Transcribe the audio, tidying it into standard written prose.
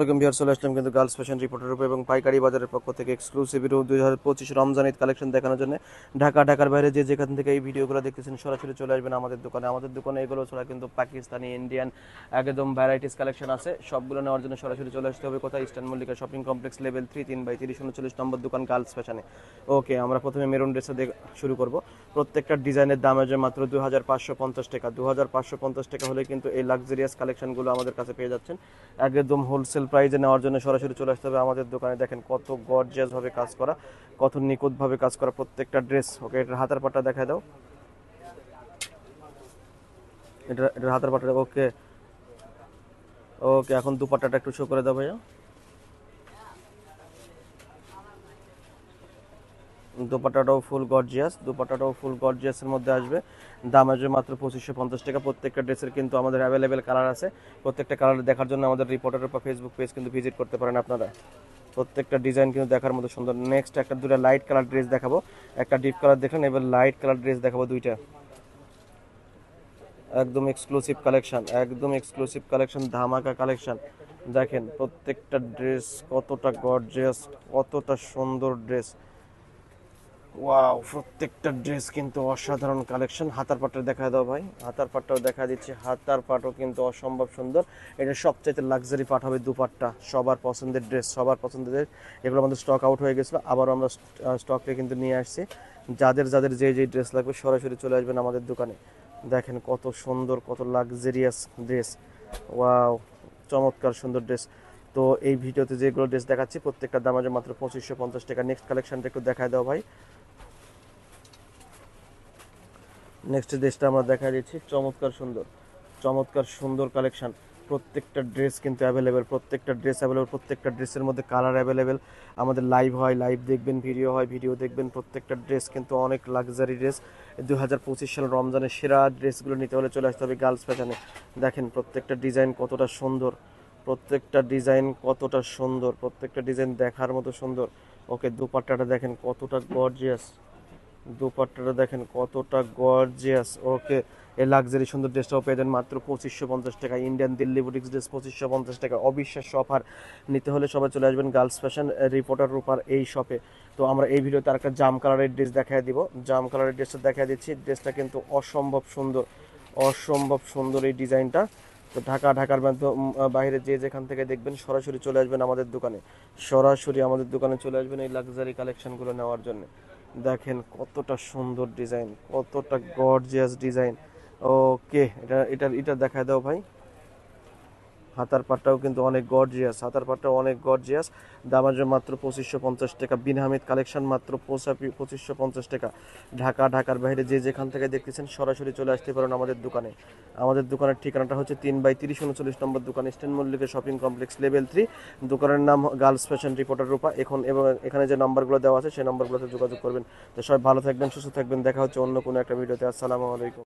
Welcome viewers, চলে আসলাম কিন্তু girls fashion রিপোর্টের উপর এবং পাইকারি বাজারের পক্ষ থেকে exclusive video 2025 Ramzan Eid collection দেখানোর জন্য ঢাকার বাইরে যে যেখান থেকে এই ভিডিওগুলো দেখতেছেন সরাসরি চলে আসবেন আমাদের দোকানে এগুলো ছাড়া কিন্তু পাকিস্তানি, ইন্ডিয়ান একদম ভ্যারাইটিস কালেকশন আছে। সবগুলো নেওয়ার জন্য সরাসরি চলে আসতে হবে কোথায়? Eastern Mallika shopping complex level 3 3/30 39 নম্বর দোকান গার্লস ফ্যাশনে। ওকে, আমরা প্রথমে মেরুন ড্রেসে শুরু করব। প্রত্যেকটা ডিজাইনের দাম আছে মাত্র 2550 টাকা। 2550 টাকা হলে কিন্তু এই লাক্সারিয়াস কালেকশনগুলো আমাদের কাছে পেয়ে যাচ্ছেন একদম হোলসেল প্রাইসে। নেওয়ার জন্য সরাসরি চলে আসতে হবে আমাদের দোকানে। দেখেন কত গর্জিয়াস ভাবে কাজ করা, কত নিখুঁত ভাবে কাজ করা প্রত্যেকটা ড্রেস। ওকে, এটার হাতার পাটটা দেখায় দাও। এটার হাতার পাটটা ওকে ওকে। এখন দুপাট্টাটা একটু শো করে দাও ভাইয়া। দুপাট্টাটাও ফুল গর্জিয়াসের মধ্যে আসবে। দাম আসবে মাত্র 2550 টাকা। প্রত্যেকটা ড্রেসের কিন্তু আমাদের অ্যাভেলেবেল কালার আছে। প্রত্যেকটা কালার দেখার জন্য আমাদের রিপোর্টারের বা ফেসবুক পেজ কিন্তু ভিজিট করতে পারেন আপনারা। প্রত্যেকটা ডিজাইন কিন্তু দেখার মতো সুন্দর। নেক্সট একটা দুটো লাইট কালার ড্রেস দেখাবো। একটা ডিপ কালার দেখলেন, এবার লাইট কালার ড্রেস দেখাবো দুইটা। একদম এক্সক্লুসিভ কালেকশন, ধামাকা কালেকশন। দেখেন প্রত্যেকটা ড্রেস কতটা গর্জিয়াস, কতটা সুন্দর ড্রেস। ওয়াও, প্রত্যেকটা ড্রেস কিন্তু অসাধারণ কালেকশন। হাতার পাটটা দেখা দাও ভাই। হাতার পাটটাও দেখা দিচ্ছি। হাতার পাটও কিন্তু অসম্ভব সুন্দর। এটা সবচাইতে লাক্সারি পাট হবে দুপাট্টা। সবার পছন্দের ড্রেস, সবার পছন্দের। এগুলো আমাদের স্টক আউট হয়ে গেছিলো, আবারও আমরা স্টকে কিন্তু নিয়ে আসছি। যাদের যাদের যে যে ড্রেস লাগবে সরাসরি চলে আসবেন আমাদের দোকানে। দেখেন কত সুন্দর, কত লাক্সারিয়াস ড্রেস। ওয়াও, চমৎকার সুন্দর ড্রেস। তো এই ভিডিওতে যেগুলো ড্রেস দেখাচ্ছি প্রত্যেকটা দাম আছে মাত্র 2550 টাকা। নেক্সট কালেকশনটা একটু দেখায় দাও ভাই। নেক্সট ড্রেসটা আমরা দেখা দিচ্ছি। চমৎকার সুন্দর কালেকশন। প্রত্যেকটা ড্রেস কিন্তু অ্যাভেলেবেল, প্রত্যেকটা ড্রেসের মধ্যে কালার অ্যাভেলেবেল। আমাদের লাইভ হয়, লাইভ দেখবেন, ভিডিও হয়, ভিডিও দেখবেন। প্রত্যেকটা ড্রেস কিন্তু অনেক লাক্সারি ড্রেস। 2025 সাল রমজানের সেরা ড্রেসগুলো নিতে হলে চলে আসতে হবে গার্লস ফ্যাশনে। দেখেন প্রত্যেকটা ডিজাইন কতটা সুন্দর, প্রত্যেকটা ডিজাইন দেখার মতো সুন্দর। ওকে, দুপাট্টাটা দেখেন কতটা গর্জিয়াস। ওকে, এই লাক্সারি সুন্দর ড্রেসটাও পেয়ে যান মাত্র 2550 টাকা। ইন্ডিয়ান দিল্লি বুটিক্স ড্রেস 2550 টাকা। অবিশ্বাস্য অফার। নিতে হলে সবাই চলে আসবেন গার্লস ফ্যাশন রিপোর্টার রূপার এই শপে। তো আমরা এই ভিডিওতে আরেকটা জাম কালারের ড্রেস দেখায় দিব। জাম কালারের ড্রেসটা দেখায় দিচ্ছি। ড্রেসটা কিন্তু অসম্ভব সুন্দর এই ডিজাইনটা। তো ঢাকার বাইরে যে যেখান থেকে দেখবেন সরাসরি চলে আসবেন আমাদের দোকানে। চলে আসবেন এই লাক্সারি কালেকশনগুলো নেওয়ার জন্য। দেখেন কতটা সুন্দর ডিজাইন, কতটা গর্জিয়াস ডিজাইন। ওকে, এটা দেখায় দাও ভাই। হাতার পাটটাও অনেক গর্জিয়াস। দাম আসবে মাত্র 2550 টাকা। বিন হামিদ কালেকশন মাত্র 2550 টাকা। ঢাকার বাইরে যে যেখান থেকে দেখতেছেন সরাসরি চলে আসতে পারেন আমাদের দোকানে। আমাদের দোকানের ঠিকানাটা হচ্ছে 3/30 39 নম্বর দোকান, eastern Mallika shopping complex level 3। দোকানের নাম গার্লস ফ্যাশন রিপোর্টার রূপা। এবং এখানে যে নাম্বারগুলো দেওয়া আছে সেই নাম্বারগুলোতে যোগাযোগ করবেন। তো সবাই ভালো থাকবেন, সুস্থ থাকবেন। দেখা হচ্ছে অন্য কোনো একটা ভিডিওতে। আসসালামু আলাইকুম।